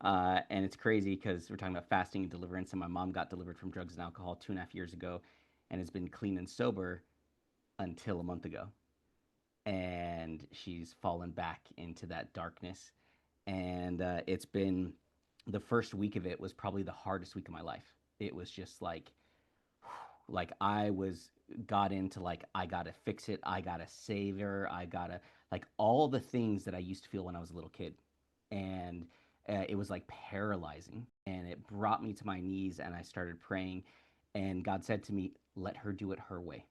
And it's crazy because we're talking about fasting and deliverance, and my mom got delivered from drugs and alcohol 2.5 years ago and has been clean and sober until a month ago. And she's fallen back into that darkness. And it's been the first week of it was probably the hardest week of my life. It was just like I was got into like I gotta fix it, I gotta save her, I gotta like all the things that I used to feel when I was a little kid, and it was like paralyzing, and it brought me to my knees, and I started praying, and God said to me, "Let her do it her way."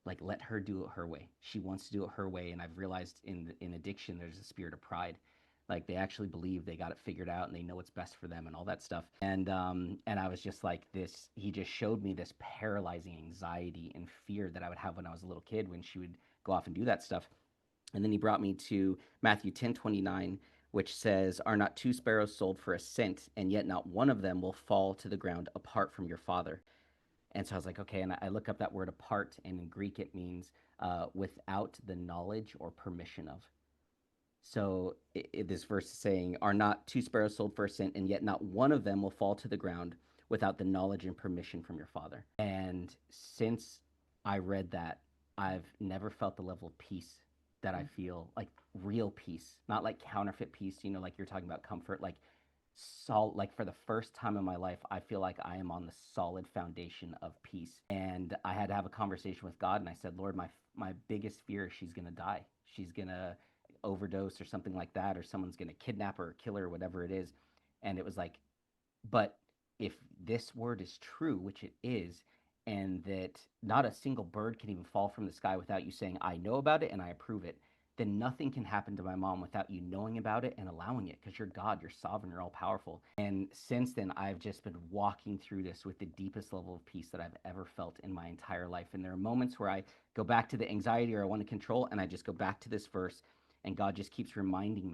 Like let her do it her way. She wants to do it her way, and I've realized in addiction there's a spirit of pride. Like they actually believe they got it figured out and they know what's best for them and all that stuff. And I was just like this. He just showed me this paralyzing anxiety and fear that I would have when I was a little kid when she would go off and do that stuff. And then he brought me to Matthew 10:29, which says, "Are not two sparrows sold for a cent, and yet not one of them will fall to the ground apart from your Father?" And so I was like, okay. And I look up that word apart, and in Greek it means without the knowledge or permission of. So this verse is saying, "Are not two sparrows sold for a cent, and yet not one of them will fall to the ground without the knowledge and permission from your Father?" And since I read that, I've never felt the level of peace that I feel, like real peace, not like counterfeit peace, like you're talking about comfort, like for the first time in my life, I feel like I am on the solid foundation of peace. And I had to have a conversation with God, and I said, "Lord, my biggest fear is she's gonna die. She's gonna overdose or something like that, or someone's gonna kidnap her or kill her or whatever it is." And it was like, but if this word is true, which it is, and that not a single bird can even fall from the sky without you saying, "I know about it and I approve it," then nothing can happen to my mom without you knowing about it and allowing it, because you're God, you're sovereign, you're all powerful. And since then, I've just been walking through this with the deepest level of peace that I've ever felt in my entire life. And there are moments where I go back to the anxiety or I want to control, and I just go back to this verse, and God just keeps reminding me